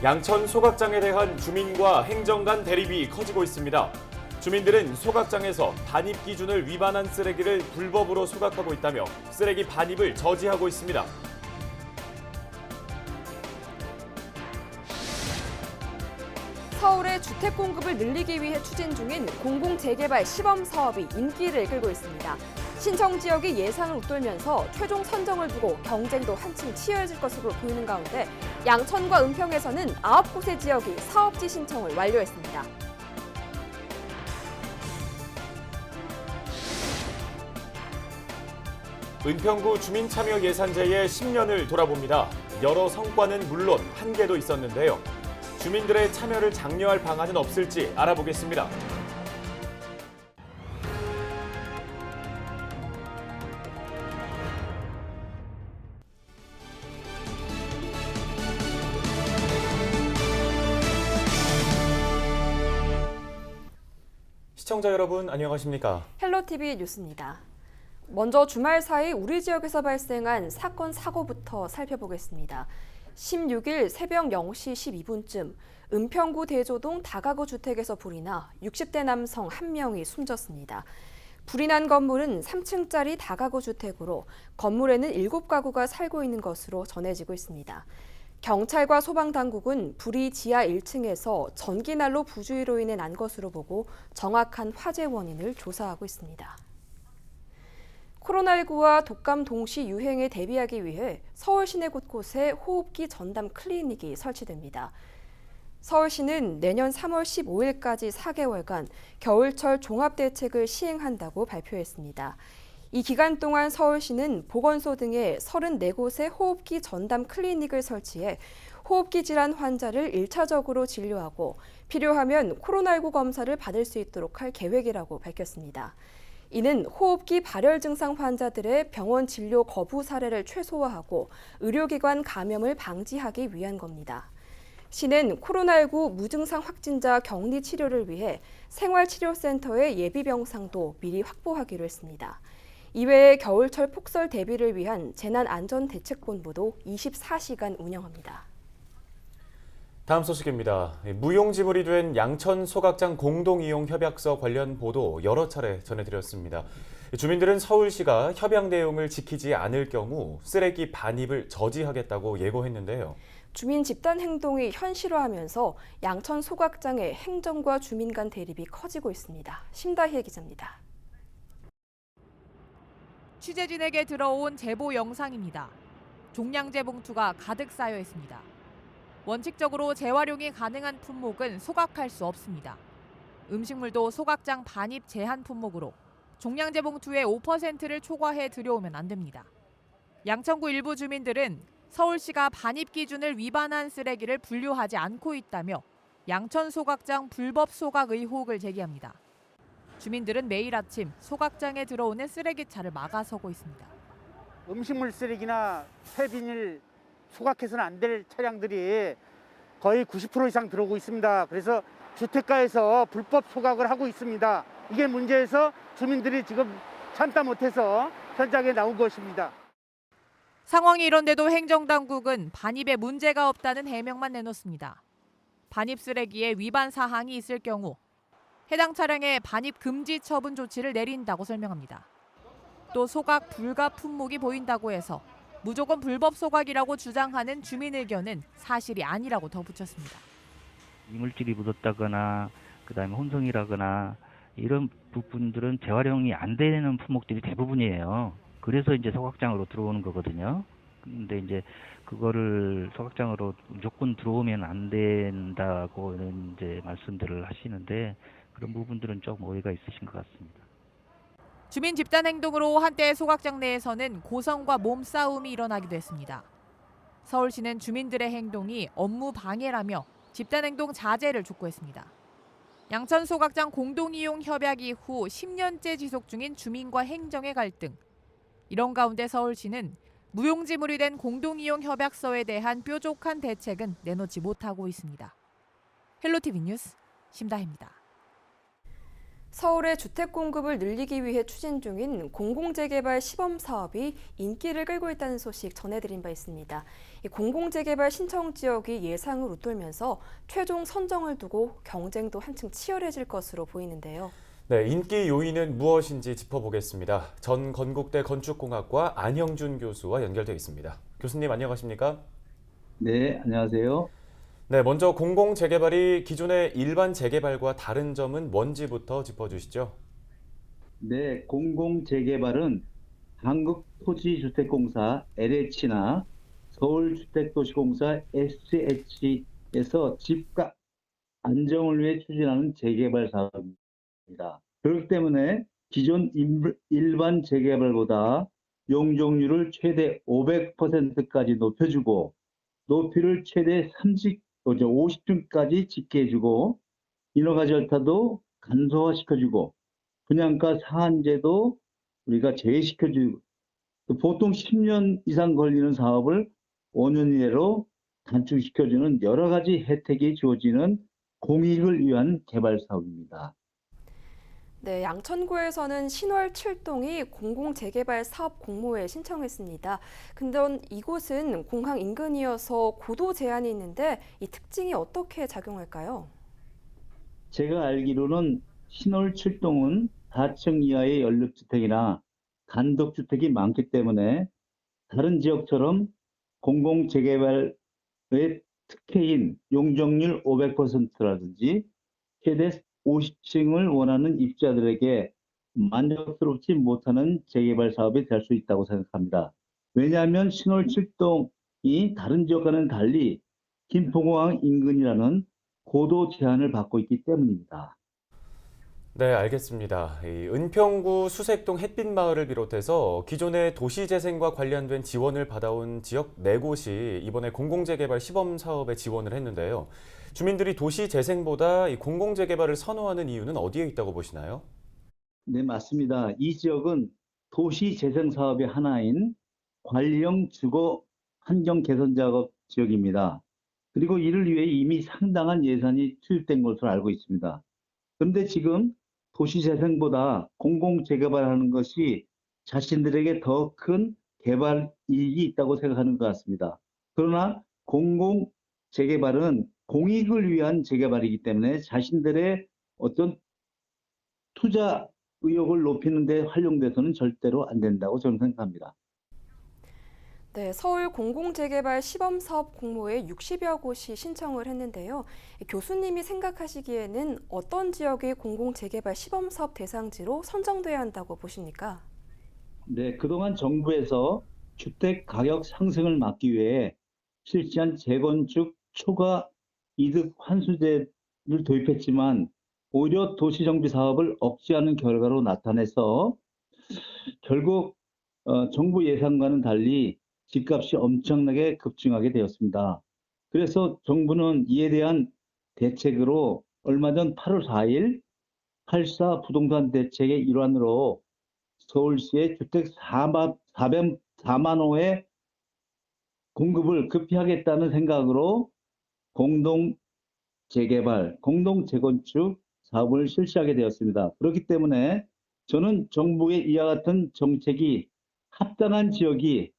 양천 소각장에 대한 주민과 행정 간 대립이 커지고 있습니다. 주민들은 소각장에서 반입 기준을 위반한 쓰레기를 불법으로 소각하고 있다며 쓰레기 반입을 저지하고 있습니다. 서울의 주택 공급을 늘리기 위해 추진 중인 공공재개발 시범 사업이 인기를 끌고 있습니다. 신청 지역이 예상을 웃돌면서 최종 선정을 두고 경쟁도 한층 치열해질 것으로 보이는 가운데 양천과 은평에서는 9곳의 지역이 사업지 신청을 완료했습니다. 은평구 주민참여 예산제의 10년을 돌아봅니다. 여러 성과는 물론 한계도 있었는데요. 주민들의 참여를 장려할 방안은 없을지 알아보겠습니다. 시청자 여러분 안녕하십니까? 헬로티비 뉴스입니다. 먼저 주말 사이 우리 지역에서 발생한 사건 사고부터 살펴보겠습니다. 16일 새벽 0시 12분쯤 은평구 대조동 다가구 주택에서 불이 나 60대 남성 1명이 숨졌습니다. 불이 난 건물은 3층짜리 다가구 주택으로 건물에는 7가구가 살고 있는 것으로 전해지고 있습니다. 경찰과 소방당국은 불이 지하 1층에서 전기난로 부주의로 인해 난 것으로 보고 정확한 화재 원인을 조사하고 있습니다. 코로나19와 독감 동시 유행에 대비하기 위해 서울 시내 곳곳에 호흡기 전담 클리닉이 설치됩니다. 서울시는 내년 3월 15일까지 4개월간 겨울철 종합대책을 시행한다고 발표했습니다. 이 기간 동안 서울시는 보건소 등의 34곳의 호흡기 전담 클리닉을 설치해 호흡기 질환 환자를 1차적으로 진료하고 필요하면 코로나19 검사를 받을 수 있도록 할 계획이라고 밝혔습니다. 이는 호흡기 발열 증상 환자들의 병원 진료 거부 사례를 최소화하고 의료기관 감염을 방지하기 위한 겁니다. 시는 코로나19 무증상 확진자 격리 치료를 위해 생활치료센터의 예비병상도 미리 확보하기로 했습니다. 이외에 겨울철 폭설 대비를 위한 재난안전대책본부도 24시간 운영합니다. 다음 소식입니다. 무용지물이 된 양천 소각장 공동이용 협약서 관련 보도 여러 차례 전해드렸습니다. 주민들은 서울시가 협약 내용을 지키지 않을 경우 쓰레기 반입을 저지하겠다고 예고했는데요. 주민 집단 행동이 현실화하면서 양천 소각장의 행정과 주민 간 대립이 커지고 있습니다. 심다희의 기자입니다. 취재진에게 들어온 제보 영상입니다. 종량제 봉투가 가득 쌓여 있습니다. 원칙적으로 재활용이 가능한 품목은 소각할 수 없습니다. 음식물도 소각장 반입 제한 품목으로 종량제 봉투의 5%를 초과해 들여오면 안 됩니다. 양천구 일부 주민들은 서울시가 반입 기준을 위반한 쓰레기를 분류하지 않고 있다며 양천 소각장 불법 소각 의혹을 제기합니다. 주민들은 매일 아침 소각장에 들어오는 쓰레기차를 막아서고 있습니다. 음식물 쓰레기나 폐비닐 소각해서는 안 될 차량들이 거의 90% 이상 들어오고 있습니다. 그래서 주택가에서 불법 소각을 하고 있습니다. 이게 문제여서 주민들이 지금 참다 못해서 현장에 나온 것입니다. 상황이 이런데도 행정당국은 반입에 문제가 없다는 해명만 내놓습니다. 반입 쓰레기에 위반 사항이 있을 경우 해당 차량에 반입 금지 처분 조치를 내린다고 설명합니다. 또 소각 불가 품목이 보인다고 해서 무조건 불법 소각이라고 주장하는 주민 의견은 사실이 아니라고 덧붙였습니다. 이물질이 묻었다거나 그다음에 혼성이라거나 이런 부분들은 재활용이 안 되는 품목들이 대부분이에요. 그래서 이제 소각장으로 들어오는 거거든요. 근데 이제 그거를 소각장으로 무조건 들어오면 안 된다고 이제 말씀들을 하시는데 그런 부분들은 좀 오해가 있으신 것 같습니다. 주민 집단 행동으로 한때 소각장 내에서는 고성과 몸싸움이 일어나기도 했습니다. 서울시는 주민들의 행동이 업무 방해라며 집단 행동 자제를 촉구했습니다. 양천 소각장 공동이용 협약 이후 10년째 지속 중인 주민과 행정의 갈등. 이런 가운데 서울시는 무용지물이 된 공동이용 협약서에 대한 뾰족한 대책은 내놓지 못하고 있습니다. 헬로티비 뉴스 심다희입니다. 서울의 주택 공급을 늘리기 위해 추진 중인 공공재개발 시범 사업이 인기를 끌고 있다는 소식 전해드린 바 있습니다. 이 공공재개발 신청 지역이 예상을 웃돌면서 최종 선정을 두고 경쟁도 한층 치열해질 것으로 보이는데요. 네, 인기 요인은 무엇인지 짚어보겠습니다. 전 건국대 건축공학과 안형준 교수와 연결되어 있습니다. 교수님 안녕하십니까? 네, 안녕하세요. 네, 먼저 공공재개발이 기존의 일반 재개발과 다른 점은 뭔지부터 짚어주시죠. 네, 공공재개발은 한국토지주택공사 LH나 서울주택도시공사 SH에서 집값 안정을 위해 추진하는 재개발 사업입니다. 그렇기 때문에 기존 일반 재개발보다 용적률을 최대 500%까지 높여주고 높이를 최대 50층까지 짓게 해주고 인허가 절차도 간소화시켜주고 분양가 상한제도 우리가 제외시켜주고 보통 10년 이상 걸리는 사업을 5년 이내로 단축시켜주는 여러 가지 혜택이 주어지는 공익을 위한 개발 사업입니다. 네, 양천구에서는 신월 7동이 공공재개발 사업 공모에 신청했습니다. 근데 이곳은 공항 인근이어서 고도 제한이 있는데 이 특징이 어떻게 작용할까요? 제가 알기로는 신월 7동은 4층 이하의 연립주택이나 단독주택이 많기 때문에 다른 지역처럼 공공재개발의 특혜인 용적률 500%라든지 최대 50층을 원하는 입주자들에게 만족스럽지 못하는 재개발 사업이 될 수 있다고 생각합니다. 왜냐하면 신월 7동이 다른 지역과는 달리 김포공항 인근이라는 고도 제한을 받고 있기 때문입니다. 네, 알겠습니다. 이 은평구 수색동 햇빛마을을 비롯해서 기존의 도시재생과 관련된 지원을 받아온 지역 4곳이 이번에 공공재개발 시범 사업에 지원을 했는데요. 주민들이 도시재생보다 이 공공재개발을 선호하는 이유는 어디에 있다고 보시나요? 네, 맞습니다. 이 지역은 도시재생 사업의 하나인 관령 주거 환경 개선 작업 지역입니다. 그리고 이를 위해 이미 상당한 예산이 투입된 것으로 알고 있습니다. 그런데 지금 도시재생보다 공공재개발하는 것이 자신들에게 더 큰 개발 이익이 있다고 생각하는 것 같습니다. 그러나 공공재개발은 공익을 위한 재개발이기 때문에 자신들의 어떤 투자 의욕을 높이는 데 활용돼서는 절대로 안 된다고 저는 생각합니다. 네, 서울 공공재개발 시범사업 공모에 60여 곳이 신청을 했는데요. 교수님이 생각하시기에는 어떤 지역이 공공재개발 시범사업 대상지로 선정돼야 한다고 보십니까? 네, 그동안 정부에서 주택 가격 상승을 막기 위해 실시한 재건축 초과 이득 환수제를 도입했지만 오히려 도시정비 사업을 억제하는 결과로 나타내서 결국 정부 예상과는 달리 집값이 엄청나게 급증하게 되었습니다. 그래서 정부는 이에 대한 대책으로 얼마 전 8월 4일 8.4 부동산 대책의 일환으로 서울시의 주택 4만 호의 공급을 급히 하겠다는 생각으로 공동재개발, 공동재건축 사업을 실시하게 되었습니다. 그렇기 때문에 저는 정부의 이와 같은 정책이 합당한 지역이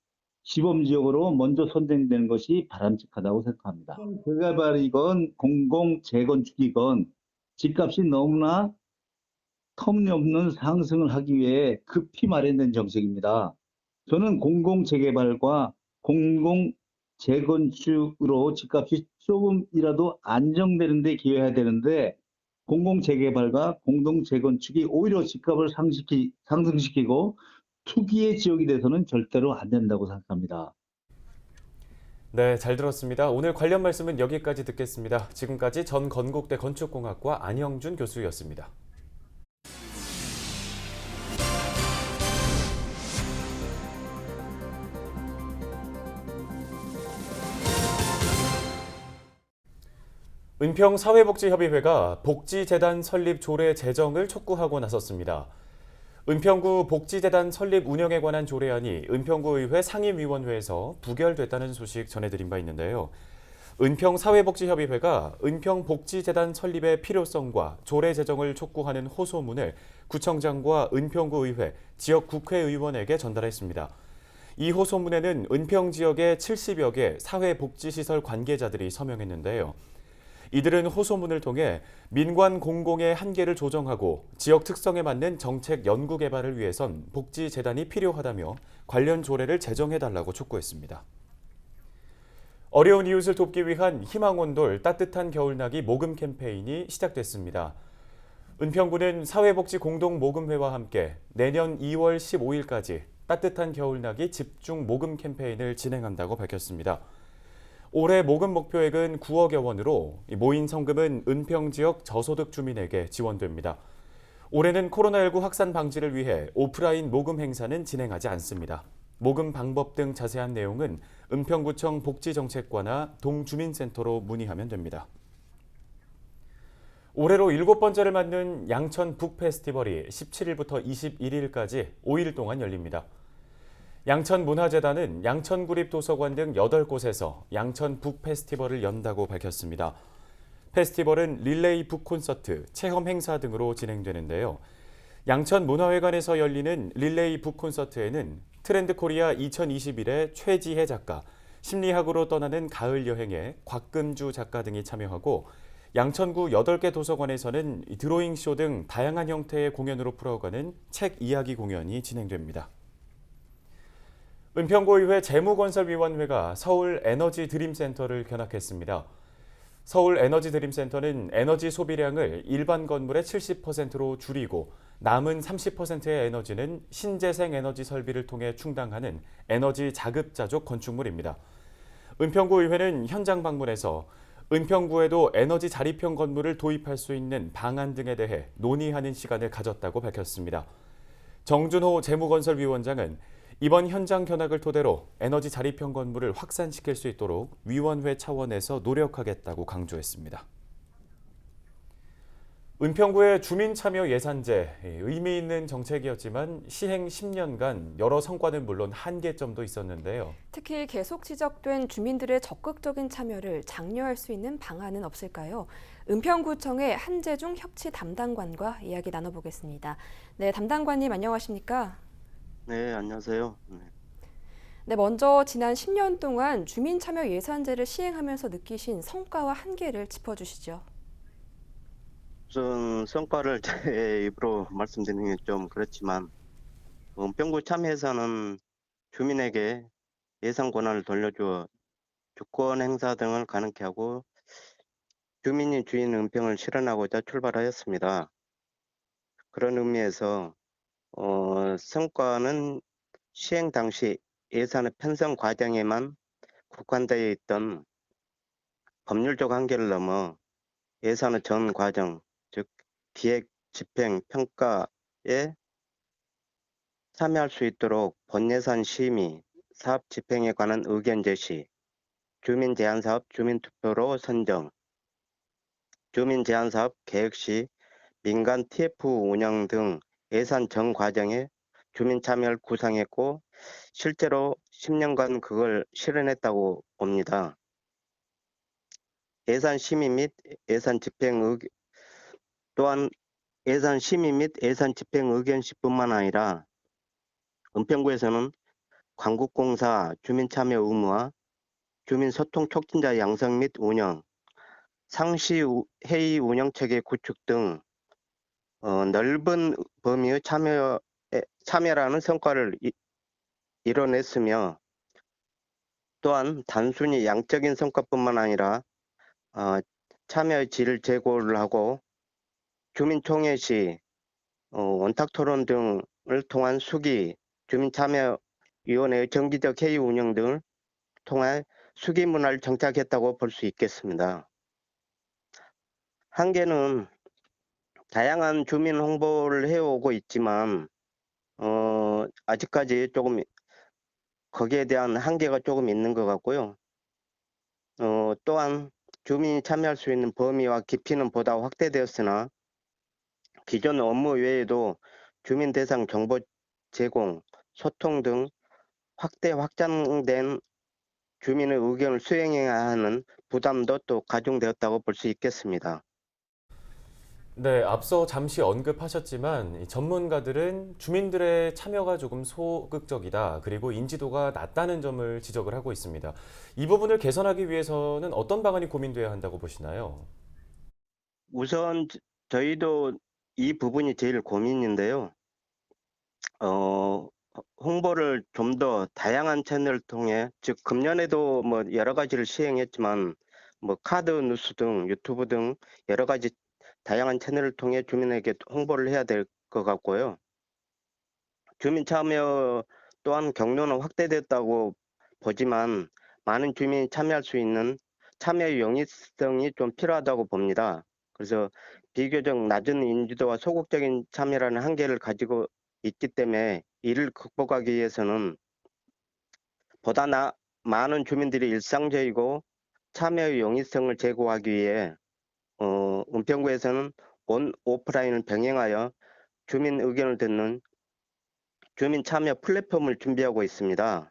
시범지역으로 먼저 선정되는 것이 바람직하다고 생각합니다. 재개발이건 공공재건축이건 집값이 너무나 터무니없는 상승을 하기 위해 급히 마련된 정책입니다. 저는 공공재개발과 공공재건축으로 집값이 조금이라도 안정되는 데 기여해야 되는데 공공재개발과 공동재건축이 오히려 집값을 상승시키고 투기의 지역이 돼서는 절대로 안 된다고 생각합니다. 네, 잘 들었습니다. 오늘 관련 말씀은 여기까지 듣겠습니다. 지금까지 전 건국대 건축공학과 안형준 교수였습니다. 은평사회복지협의회가 복지재단 설립 조례 제정을 촉구하고 나섰습니다. 은평구 복지재단 설립 운영에 관한 조례안이 은평구의회 상임위원회에서 부결됐다는 소식 전해드린 바 있는데요. 은평사회복지협의회가 은평복지재단 설립의 필요성과 조례 제정을 촉구하는 호소문을 구청장과 은평구 의회, 지역 국회의원에게 전달했습니다. 이 호소문에는 은평 지역의 70여 개 사회복지시설 관계자들이 서명했는데요. 이들은 호소문을 통해 민관 공공의 한계를 조정하고 지역 특성에 맞는 정책 연구 개발을 위해선 복지재단이 필요하다며 관련 조례를 제정해달라고 촉구했습니다. 어려운 이웃을 돕기 위한 희망온돌 따뜻한 겨울나기 모금 캠페인이 시작됐습니다. 은평구는 사회복지 공동모금회와 함께 내년 2월 15일까지 따뜻한 겨울나기 집중 모금 캠페인을 진행한다고 밝혔습니다. 올해 모금 목표액은 9억여 원으로 모인 성금은 은평 지역 저소득 주민에게 지원됩니다. 올해는 코로나19 확산 방지를 위해 오프라인 모금 행사는 진행하지 않습니다. 모금 방법 등 자세한 내용은 은평구청 복지정책과나 동주민센터로 문의하면 됩니다. 올해로 7번째를 맞는 양천 북 페스티벌이 17일부터 21일까지 5일 동안 열립니다. 양천문화재단은 양천구립도서관 등 8곳에서 양천 북 페스티벌을 연다고 밝혔습니다. 페스티벌은 릴레이 북 콘서트, 체험 행사 등으로 진행되는데요. 양천문화회관에서 열리는 릴레이 북 콘서트에는 트렌드 코리아 2021의 최지혜 작가, 심리학으로 떠나는 가을 여행의 곽금주 작가 등이 참여하고 양천구 8개 도서관에서는 드로잉쇼 등 다양한 형태의 공연으로 풀어가는 책 이야기 공연이 진행됩니다. 은평구의회 재무건설위원회가 서울 에너지 드림센터를 견학했습니다. 서울 에너지 드림센터는 에너지 소비량을 일반 건물의 70%로 줄이고 남은 30%의 에너지는 신재생 에너지 설비를 통해 충당하는 에너지 자급자족 건축물입니다. 은평구 의회는 현장 방문해서 은평구에도 에너지 자립형 건물을 도입할 수 있는 방안 등에 대해 논의하는 시간을 가졌다고 밝혔습니다. 정준호 재무건설위원장은 이번 현장 견학을 토대로 에너지 자립형 건물을 확산시킬 수 있도록 위원회 차원에서 노력하겠다고 강조했습니다. 은평구의 주민참여 예산제, 의미 있는 정책이었지만 시행 10년간 여러 성과는 물론 한계점도 있었는데요. 특히 계속 지적된 주민들의 적극적인 참여를 장려할 수 있는 방안은 없을까요? 은평구청의 한재중 협치 담당관과 이야기 나눠보겠습니다. 네, 담당관님 안녕하십니까? 네, 안녕하세요. 네, 먼저 지난 10년 동안 주민참여 예산제를 시행하면서 느끼신 성과와 한계를 짚어주시죠. 우선 성과를 제 입으로 말씀드리는 게 좀 그렇지만 은평구 참여에서는 주민에게 예산 권한을 돌려주어 주권 행사 등을 가능케 하고 주민이 주인 은평을 실현하고자 출발하였습니다. 그런 의미에서 성과는 시행 당시 예산의 편성 과정에만 국한되어 있던 법률적 한계를 넘어 예산의 전 과정, 즉 기획, 집행, 평가에 참여할 수 있도록 본예산 심의, 사업 집행에 관한 의견 제시, 주민 제한 사업 주민 투표로 선정, 주민 제한 사업 계획 시 민간 TF 운영 등 예산 전 과정에 주민 참여를 구상했고 실제로 10년간 그걸 실현했다고 봅니다. 예산 심의 및 예산 집행 또한 예산 심의 및 예산 집행 의견시뿐만 아니라 은평구에서는 관국공사 주민 참여 의무화, 주민 소통 촉진자 양성 및 운영, 상시 회의 운영체계 구축 등 넓은 범위의 참여라는 성과를 이뤄냈으며 또한 단순히 양적인 성과뿐만 아니라 참여의 질을 제고를 하고 주민총회 시 원탁토론 등을 통한 수기, 주민참여위원회의 정기적 회의 운영 등을 통해 수기 문화를 정착했다고 볼 수 있겠습니다. 한계는 다양한 주민 홍보를 해오고 있지만 아직까지 조금 거기에 대한 한계가 조금 있는 것 같고요. 또한 주민이 참여할 수 있는 범위와 깊이는 보다 확대되었으나 기존 업무 외에도 주민 대상 정보 제공, 소통 등 확장된 주민의 의견을 수행해야 하는 부담도 또 가중되었다고 볼 수 있겠습니다. 네, 앞서 잠시 언급하셨지만 이 전문가들은 주민들의 참여가 조금 소극적이다, 그리고 인지도가 낮다는 점을 지적을 하고 있습니다. 이 부분을 개선하기 위해서는 어떤 방안이 고민돼야 한다고 보시나요? 우선 저희도 이 부분이 제일 고민인데요. 홍보를 좀 더 다양한 채널을 통해, 즉 금년에도 뭐 여러 가지를 시행했지만 뭐 카드 뉴스 등 유튜브 등 여러 가지 다양한 채널을 통해 주민에게 홍보를 해야 될 것 같고요. 주민 참여 또한 경로는 확대됐다고 보지만 많은 주민이 참여할 수 있는 참여의 용이성이 좀 필요하다고 봅니다. 그래서 비교적 낮은 인지도와 소극적인 참여라는 한계를 가지고 있기 때문에 이를 극복하기 위해서는 보다 많은 주민들이 일상적이고 참여의 용이성을 제고하기 위해 은평구에서는 오프라인을 병행하여 주민 의견을 듣는 주민 참여 플랫폼을 준비하고 있습니다.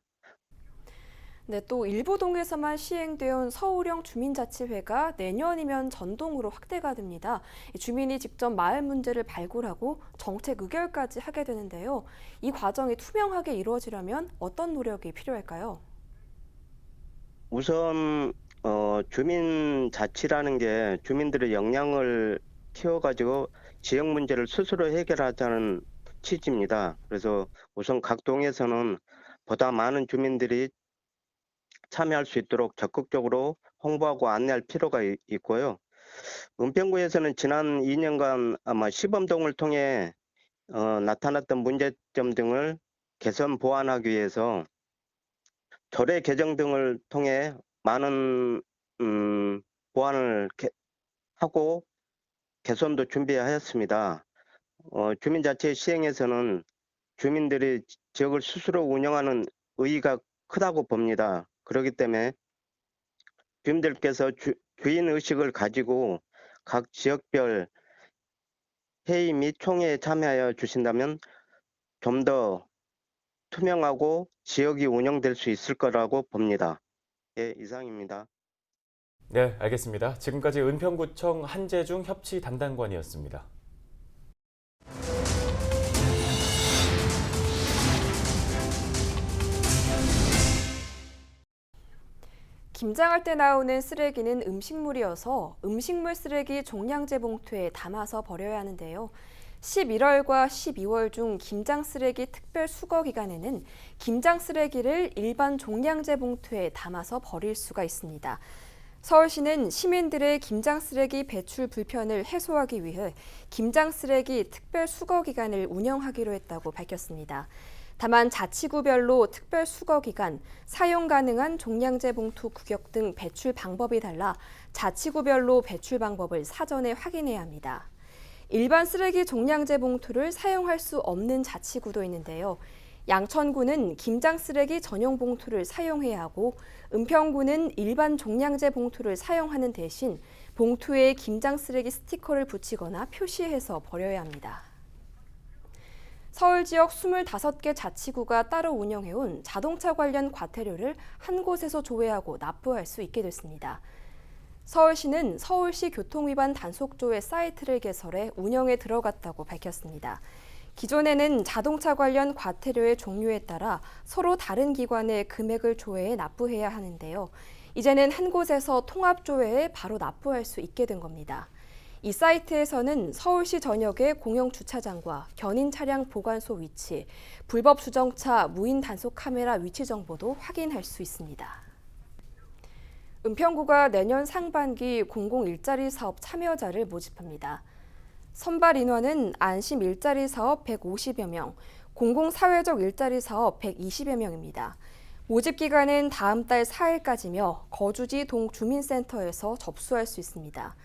네, 또 일부 동에서만 시행되어 온 서울형 주민자치회가 내년이면 전동으로 확대가 됩니다. 주민이 직접 마을 문제를 발굴하고 정책 의결까지 하게 되는데요. 이 과정이 투명하게 이루어지려면 어떤 노력이 필요할까요? 우선 주민자치라는 게 주민들의 역량을 키워가지고 지역 문제를 스스로 해결하자는 취지입니다. 그래서 우선 각 동에서는 보다 많은 주민들이 참여할 수 있도록 적극적으로 홍보하고 안내할 필요가 있고요. 은평구에서는 지난 2년간 아마 시범동을 통해 나타났던 문제점 등을 개선 보완하기 위해서 조례 개정 등을 통해 많은 보완을 하고 개선도 준비하였습니다. 주민자치 시행에서는 주민들이 지역을 스스로 운영하는 의의가 크다고 봅니다. 그렇기 때문에 주민들께서 주인의식을 가지고 각 지역별 회의 및 총회에 참여하여 주신다면 좀 더 투명하고 지역이 운영될 수 있을 거라고 봅니다. 예, 이상입니다. 네, 알겠습니다. 지금까지 은평구청 한재중 협치 담당관이었습니다. 김장할 때 나오는 쓰레기는 음식물이어서 음식물 쓰레기 종량제 봉투에 담아서 버려야 하는데요. 11월과 12월 중 김장 쓰레기 특별 수거 기간에는 김장 쓰레기를 일반 종량제 봉투에 담아서 버릴 수가 있습니다. 서울시는 시민들의 김장 쓰레기 배출 불편을 해소하기 위해 김장 쓰레기 특별 수거 기간을 운영하기로 했다고 밝혔습니다. 다만 자치구별로 특별 수거 기간, 사용 가능한 종량제 봉투 규격 등 배출 방법이 달라 자치구별로 배출 방법을 사전에 확인해야 합니다. 일반 쓰레기 종량제 봉투를 사용할 수 없는 자치구도 있는데요. 양천구는 김장 쓰레기 전용 봉투를 사용해야 하고 은평구는 일반 종량제 봉투를 사용하는 대신 봉투에 김장 쓰레기 스티커를 붙이거나 표시해서 버려야 합니다. 서울 지역 25개 자치구가 따로 운영해온 자동차 관련 과태료를 한 곳에서 조회하고 납부할 수 있게 됐습니다. 서울시는 서울시 교통위반 단속조회 사이트를 개설해 운영에 들어갔다고 밝혔습니다. 기존에는 자동차 관련 과태료의 종류에 따라 서로 다른 기관에 금액을 조회해 납부해야 하는데요. 이제는 한 곳에서 통합 조회해 바로 납부할 수 있게 된 겁니다. 이 사이트에서는 서울시 전역의 공영 주차장과 견인 차량 보관소 위치, 불법 주정차 무인 단속 카메라 위치 정보도 확인할 수 있습니다. 은평구가 내년 상반기 공공 일자리 사업 참여자를 모집합니다. 선발 인원은 안심 일자리 사업 150여 명, 공공사회적 일자리 사업 120여 명입니다. 모집 기간은 다음 달 4일까지며 거주지 동주민센터에서 접수할 수 있습니다.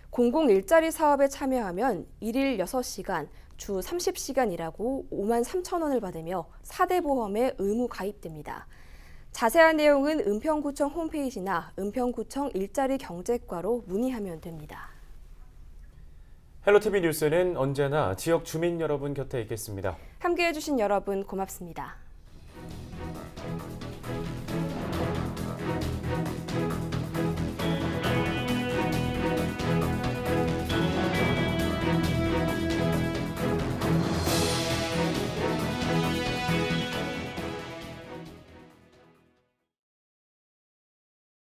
공공 일자리 사업에 참여하면 1일 6시간, 주 30시간 일하고 5만 3천 원을 받으며 4대 보험에 의무 가입됩니다. 자세한 내용은 은평구청 홈페이지나 은평구청 일자리 경제과로 문의하면 됩니다. 헬로티비 뉴스는 언제나 지역 주민 여러분 곁에 있겠습니다. 함께해 주신 여러분 고맙습니다.